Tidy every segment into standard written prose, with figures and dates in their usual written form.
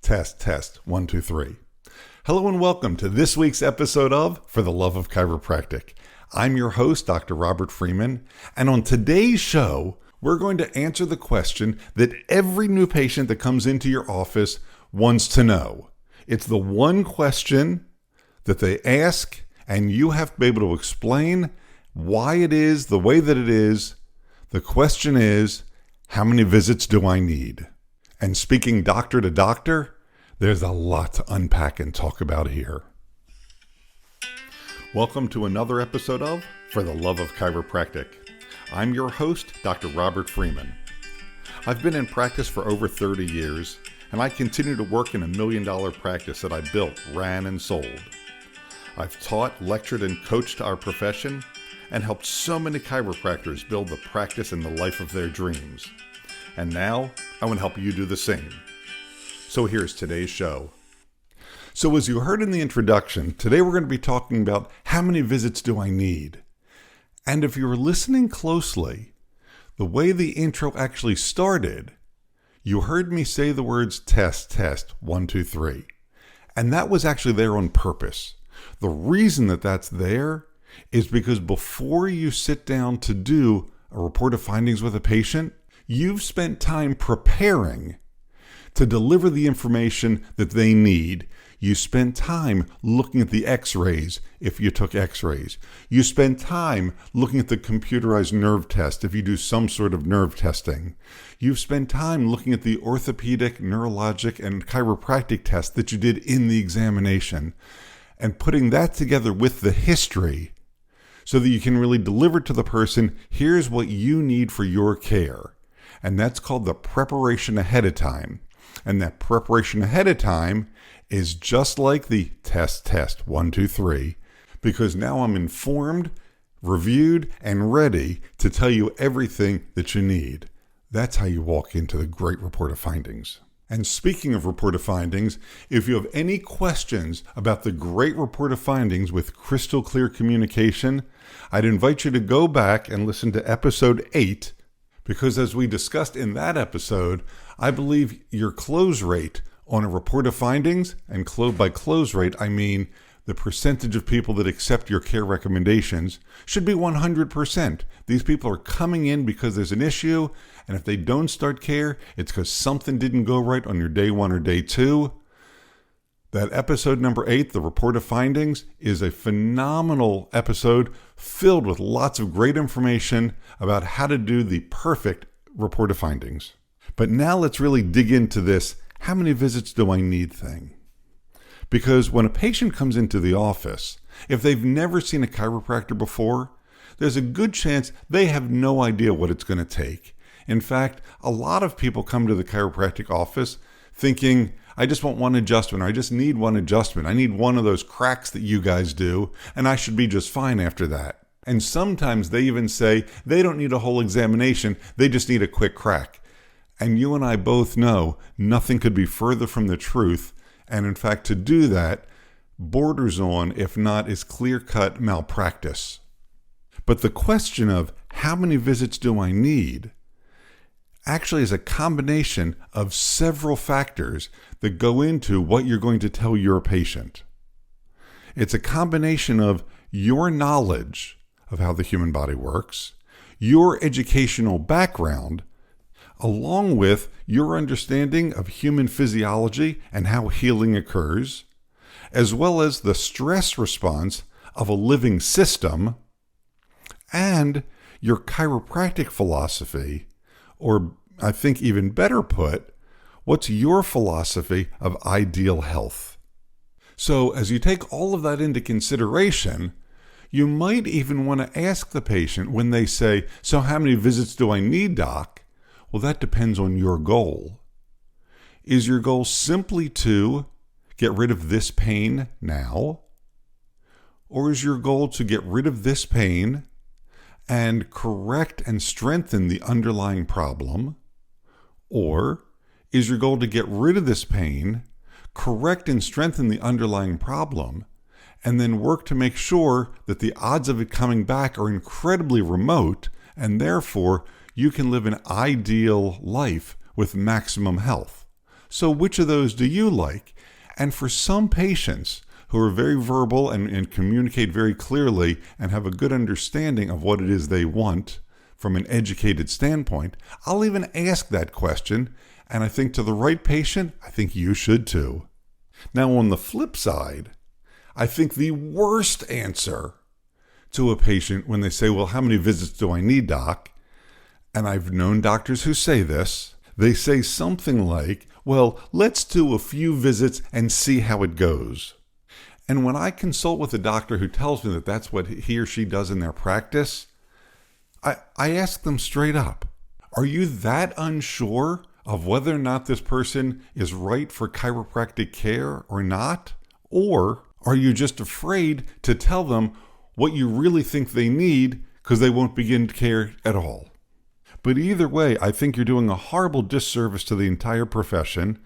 Test, test, 1, 2, 3. Hello and welcome to this week's episode of For the Love of Chiropractic. I'm your host, Dr. Robert Freeman, and on today's show, we're going to answer the question that every new patient that comes into your office wants to know. It's the one question that they ask, and you have to be able to explain why it is the way that it is. The question is, how many visits do I need? And speaking doctor to doctor, there's a lot to unpack and talk about here. Welcome to another episode of For the Love of Chiropractic. I'm your host, Dr. Robert Freeman. I've been in practice for over 30 years, and I continue to work in $1 million practice that I built, ran, and sold. I've taught, lectured, and coached our profession, and helped so many chiropractors build the practice and the life of their dreams. And now, I want to help you do the same. So here's today's show. So as you heard in the introduction, today we're going to be talking about how many visits do I need? And if you were listening closely, the way the intro actually started, you heard me say the words test, test, 1, 2, 3. And that was actually there on purpose. The reason that that's there is because before you sit down to do a report of findings with a patient, you've spent time preparing to deliver the information that they need. You spent time looking at the x-rays if you took x-rays. You spent time looking at the computerized nerve test if you do some sort of nerve testing. You've spent time looking at the orthopedic, neurologic, and chiropractic tests that you did in the examination and putting that together with the history so that you can really deliver to the person, here's what you need for your care. And that's called the preparation ahead of time. And that preparation ahead of time is just like the test, test, 1, 2, 3, because now I'm informed, reviewed, and ready to tell you everything that you need. That's how you walk into the great report of findings. And speaking of report of findings, if you have any questions about the great report of findings with crystal clear communication, I'd invite you to go back and listen to episode 8, because as we discussed in that episode, I believe your close rate on a report of findings, and by close rate, I mean the percentage of people that accept your care recommendations, should be 100%. These people are coming in because there's an issue, and if they don't start care, it's because something didn't go right on your day 1 or day 2. That episode number 8, the report of findings, is a phenomenal episode filled with lots of great information about how to do the perfect report of findings. But now let's really dig into this, how many visits do I need thing? Because when a patient comes into the office, if they've never seen a chiropractor before, there's a good chance they have no idea what it's going to take. In fact, a lot of people come to the chiropractic office thinking, I just want one adjustment, or I just need one adjustment. I need one of those cracks that you guys do, and I should be just fine after that. And sometimes they even say they don't need a whole examination, they just need a quick crack. And you and I both know nothing could be further from the truth. And in fact, to do that borders on, if not is clear-cut malpractice. But the question of how many visits do I need actually is a combination of several factors that go into what you're going to tell your patient. It's a combination of your knowledge of how the human body works, your educational background, along with your understanding of human physiology and how healing occurs, as well as the stress response of a living system, and your chiropractic philosophy, or I think even better put, what's your philosophy of ideal health? So as you take all of that into consideration, you might even want to ask the patient when they say, so how many visits do I need, doc? Well, that depends on your goal. Is your goal simply to get rid of this pain now? Or is your goal to get rid of this pain and correct and strengthen the underlying problem? Or is your goal to get rid of this pain, correct and strengthen the underlying problem, and then work to make sure that the odds of it coming back are incredibly remote, and therefore you can live an ideal life with maximum health? So which of those do you like? And for some patients who are very verbal and communicate very clearly and have a good understanding of what it is they want from an educated standpoint, I'll even ask that question. And I think to the right patient, I think you should too. Now, on the flip side, I think the worst answer to a patient when they say, well, how many visits do I need, doc? And I've known doctors who say this. They say something like, well, let's do a few visits and see how it goes. And when I consult with a doctor who tells me that that's what he or she does in their practice, I ask them straight up, are you that unsure of whether or not this person is right for chiropractic care or not? Or are you just afraid to tell them what you really think they need because they won't begin care at all? But either way, I think you're doing a horrible disservice to the entire profession.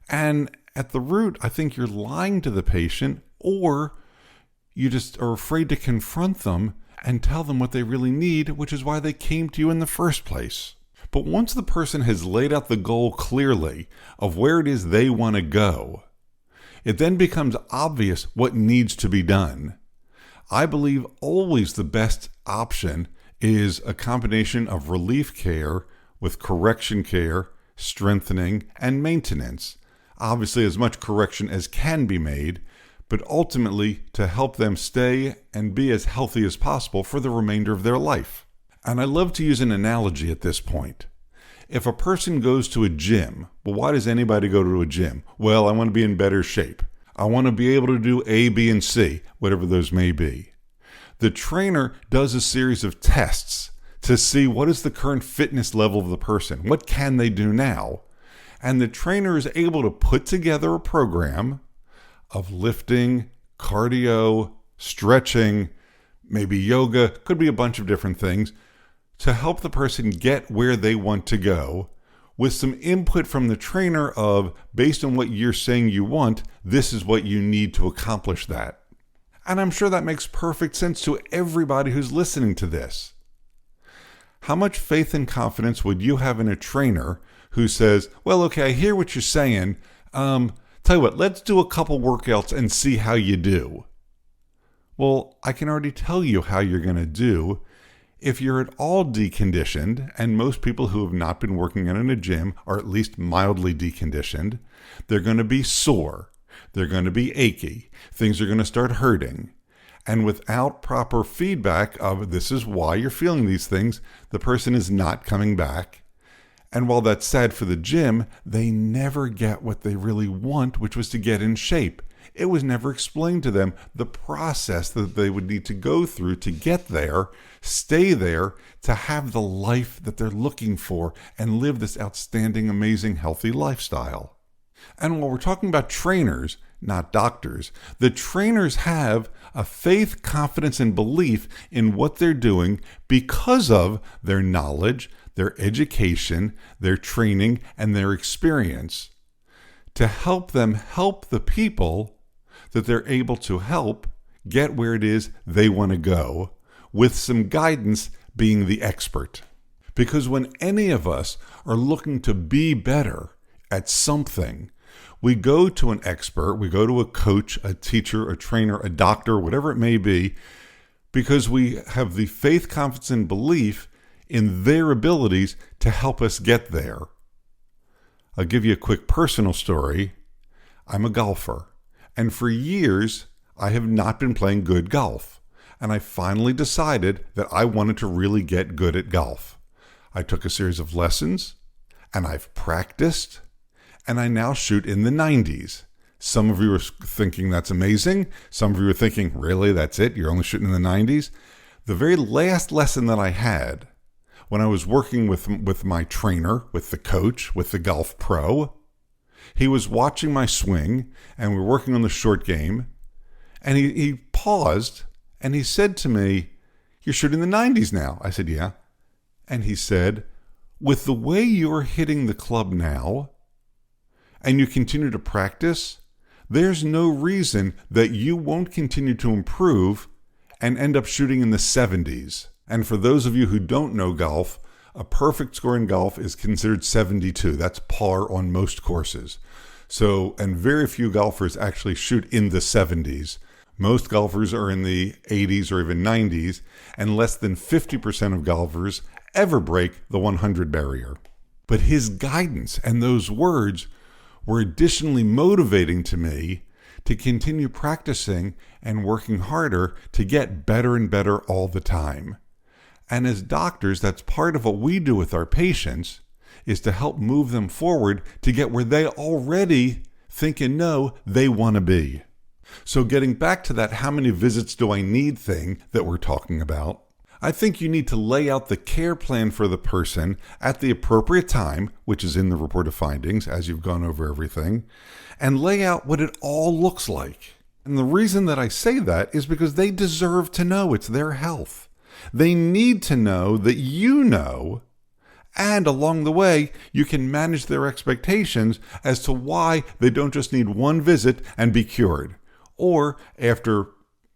And at the root, I think you're lying to the patient, or you just are afraid to confront them and tell them what they really need, which is why they came to you in the first place. But once the person has laid out the goal clearly of where it is they want to go, it then becomes obvious what needs to be done. I believe always the best option is a combination of relief care with correction care, strengthening, and maintenance. Obviously, as much correction as can be made, but ultimately to help them stay and be as healthy as possible for the remainder of their life. And I love to use an analogy at this point. If a person goes to a gym, well, why does anybody go to a gym? Well, I want to be in better shape. I want to be able to do A, B, and C, whatever those may be. The trainer does a series of tests to see what is the current fitness level of the person. What can they do now? And the trainer is able to put together a program of lifting, cardio, stretching, maybe yoga, could be a bunch of different things, to help the person get where they want to go, with some input from the trainer of, based on what you're saying you want, this is what you need to accomplish that. And I'm sure that makes perfect sense to everybody who's listening to this. How much faith and confidence would you have in a trainer who says, well, okay, I hear what you're saying, tell you what, let's do a couple workouts and see how you do. Well, I can already tell you how you're going to do. If you're at all deconditioned, and most people who have not been working out in a gym are at least mildly deconditioned, they're going to be sore. They're going to be achy. Things are going to start hurting. And without proper feedback of this is why you're feeling these things, the person is not coming back. And while that's sad for the gym, they never get what they really want, which was to get in shape. It was never explained to them the process that they would need to go through to get there, stay there, to have the life that they're looking for and live this outstanding, amazing, healthy lifestyle. And while we're talking about trainers, not doctors, the trainers have a faith, confidence, and belief in what they're doing because of their knowledge, their education, their training, and their experience to help them help the people that they're able to help get where it is they want to go, with some guidance being the expert. Because when any of us are looking to be better at something, we go to an expert, we go to a coach, a teacher, a trainer, a doctor, whatever it may be, because we have the faith, confidence, and belief in their abilities to help us get there. I'll give you a quick personal story. I'm a golfer, and for years, I have not been playing good golf, and I finally decided that I wanted to really get good at golf. I took a series of lessons, and I've practiced, and I now shoot in the 90s. Some of you are thinking that's amazing. Some of you are thinking, really, that's it? You're only shooting in the 90s? The very last lesson that I had, when I was working with my trainer, with the coach, with the golf pro, he was watching my swing, and we were working on the short game, and he paused, and he said to me, you're shooting the 90s now. I said, yeah. And he said, with the way you're hitting the club now, and you continue to practice, there's no reason that you won't continue to improve and end up shooting in the 70s. And for those of you who don't know golf, A perfect score in golf is considered 72. That's par on most courses. So, and very few golfers actually shoot in the 70s. Most golfers are in the 80s or even 90s, and less than 50% of golfers ever break the 100 barrier. But his guidance and those words were additionally motivating to me to continue practicing and working harder to get better and better all the time. And as doctors, that's part of what we do with our patients, is to help move them forward to get where they already think and know they want to be. So getting back to that how many visits do I need thing that we're talking about, I think you need to lay out the care plan for the person at the appropriate time, which is in the report of findings as you've gone over everything, and lay out what it all looks like. And the reason that I say that is because they deserve to know it's their health. They need to know that you know, and along the way, you can manage their expectations as to why they don't just need one visit and be cured. Or after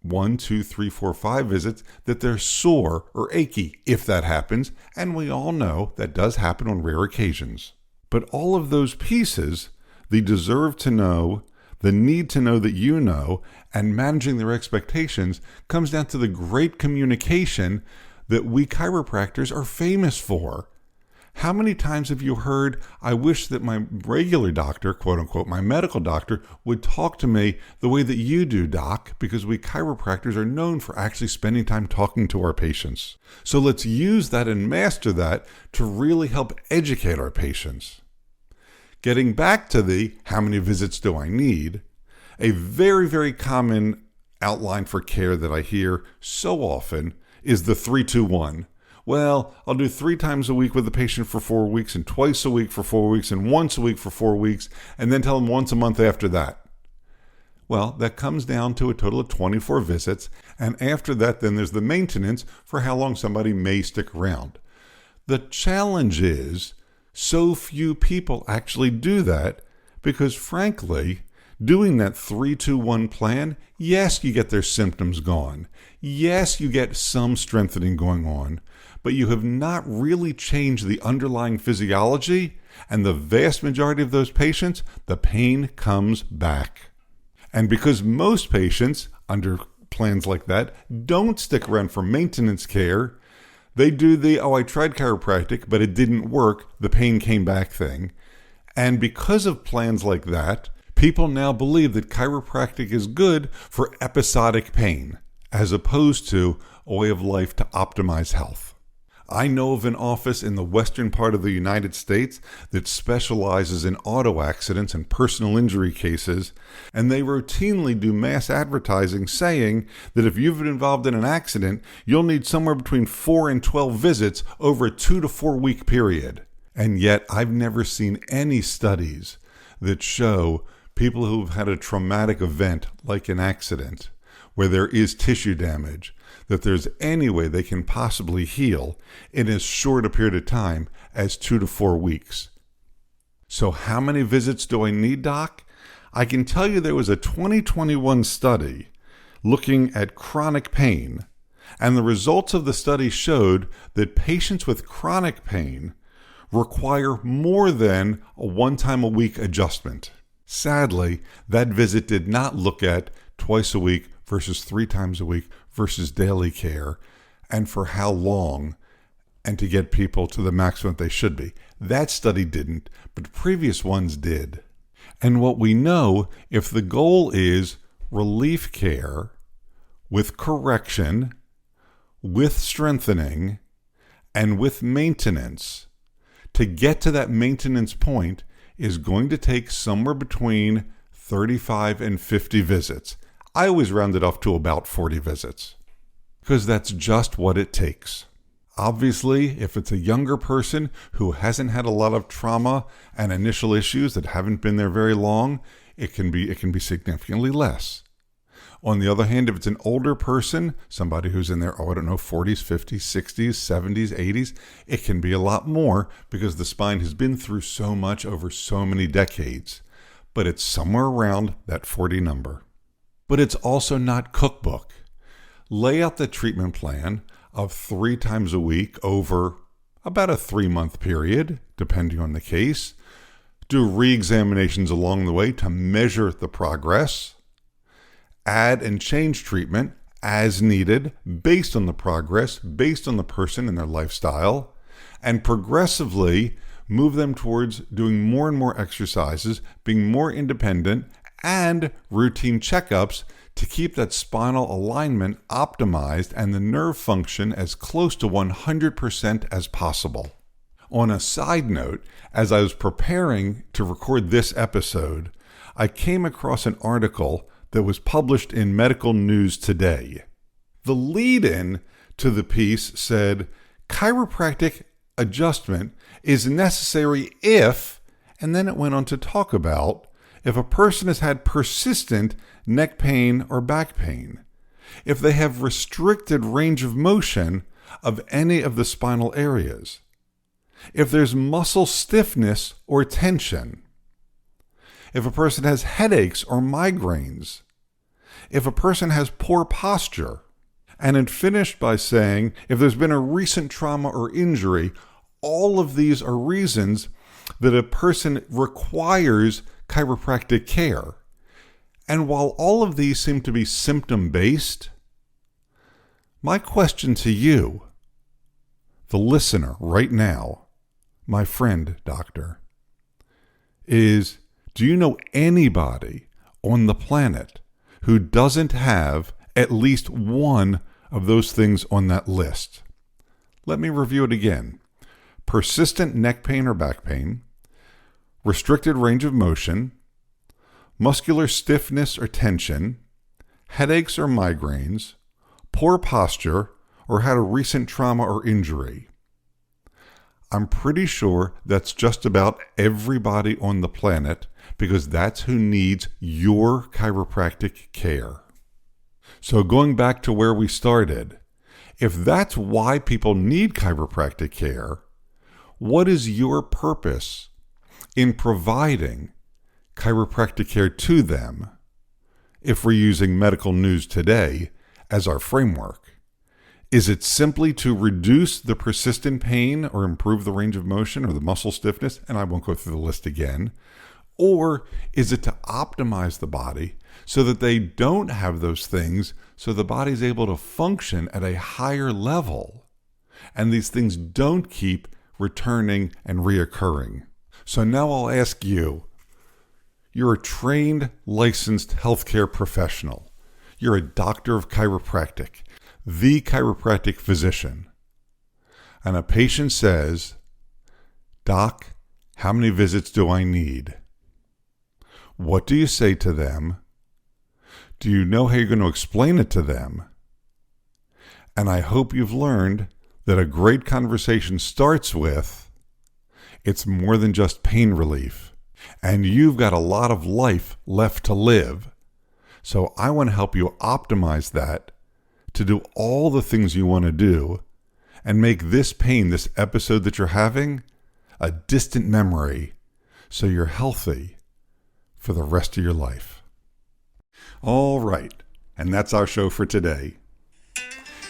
1, 2, 3, 4, 5 visits, that they're sore or achy, if that happens, and we all know that does happen on rare occasions. But all of those pieces, the deserve to know, the need to know that you know, and managing their expectations comes down to the great communication that we chiropractors are famous for. How many times have you heard, I wish that my regular doctor, quote unquote, my medical doctor, would talk to me the way that you do, doc, because we chiropractors are known for actually spending time talking to our patients. So let's use that and master that to really help educate our patients. Getting back to the how many visits do I need, a very, very common outline for care that I hear so often is the 3-2-1. Well, I'll do 3 times a week with the patient for 4 weeks, and twice a week for 4 weeks, and once a week for 4 weeks, and then tell them once a month after that. Well, that comes down to a total of 24 visits, and after that, then there's the maintenance for how long somebody may stick around. The challenge is so few people actually do that because, frankly, doing that 3-2-1 plan, yes, you get their symptoms gone. Yes, you get some strengthening going on, but you have not really changed the underlying physiology, and the vast majority of those patients, the pain comes back. And because most patients, under plans like that, don't stick around for maintenance care, they do the, I tried chiropractic, but it didn't work, the pain came back thing. And because of plans like that, people now believe that chiropractic is good for episodic pain, as opposed to a way of life to optimize health. I know of an office in the western part of the United States that specializes in auto accidents and personal injury cases, and they routinely do mass advertising saying that if you've been involved in an accident, you'll need somewhere between 4 and 12 visits over a 2 to 4 week period. And yet I've never seen any studies that show people who've had a traumatic event like an accident, where there is tissue damage, that there's any way they can possibly heal in as short a period of time as 2 to 4 weeks. So how many visits do I need, doc? I can tell you there was a 2021 study looking at chronic pain, and the results of the study showed that patients with chronic pain require more than a 1 time a week adjustment. Sadly, that visit did not look at twice a week versus 3 times a week versus daily care, and for how long, and to get people to the maximum they should be. That study didn't, but previous ones did. And what we know, if the goal is relief care with correction, with strengthening, and with maintenance, to get to that maintenance point is going to take somewhere between 35 and 50 visits. I always round it off to about 40 visits, because that's just what it takes. Obviously, if it's a younger person who hasn't had a lot of trauma and initial issues that haven't been there very long, it can be significantly less. On the other hand, if it's an older person, somebody who's in their, 40s, 50s, 60s, 70s, 80s, it can be a lot more because the spine has been through so much over so many decades. But it's somewhere around that 40 number. But it's also not cookbook. Lay out the treatment plan of 3 times a week over, about a 3-month period, depending on the case. Do re-examinations along the way to measure the progress. Add and change treatment as needed based on the progress, based on the person and their lifestyle, and progressively move them towards doing more and more exercises, being more independent, and routine checkups to keep that spinal alignment optimized and the nerve function as close to 100% as possible. On a side note, as I was preparing to record this episode, I came across an article that was published in Medical News Today. The lead-in to the piece said, chiropractic adjustment is necessary if, and then it went on to talk about, if a person has had persistent neck pain or back pain, if they have restricted range of motion of any of the spinal areas, if there's muscle stiffness or tension, if a person has headaches or migraines, if a person has poor posture, and it finished by saying, if there's been a recent trauma or injury, all of these are reasons that a person requires chiropractic care. And while all of these seem to be symptom-based, my question to you, the listener right now, my friend, doctor, is, do you know anybody on the planet who doesn't have at least one of those things on that list? Let me review it again. Persistent neck pain or back pain, restricted range of motion, muscular stiffness or tension, headaches or migraines, poor posture, or had a recent trauma or injury. I'm pretty sure that's just about everybody on the planet because that's who needs your chiropractic care. So going back to where we started, if that's why people need chiropractic care, what is your purpose in providing chiropractic care to them if we're using Medical News Today as our framework? Is it simply to reduce the persistent pain or improve the range of motion or the muscle stiffness? And I won't go through the list again. Or is it to optimize the body so that they don't have those things, so the body's able to function at a higher level and these things don't keep returning and reoccurring? So now I'll ask you, you're a trained, licensed healthcare professional. You're a doctor of chiropractic, the chiropractic physician. And a patient says, "Doc, how many visits do I need?" What do you say to them? Do you know how you're going to explain it to them? And I hope you've learned that a great conversation starts with, it's more than just pain relief, and you've got a lot of life left to live. So I want to help you optimize that to do all the things you want to do and make this pain, this episode that you're having, a distant memory so you're healthy for the rest of your life. All right, and that's our show for today.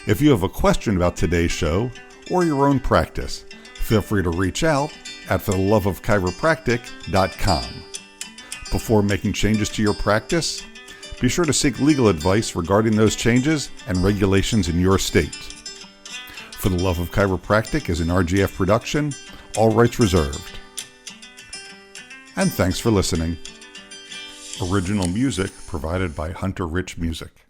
If you have a question about today's show or your own practice, feel free to reach out at fortheloveofchiropractic.com. Before making changes to your practice, be sure to seek legal advice regarding those changes and regulations in your state. For the Love of Chiropractic is an RGF production, all rights reserved. And thanks for listening. Original music provided by Hunter Rich Music.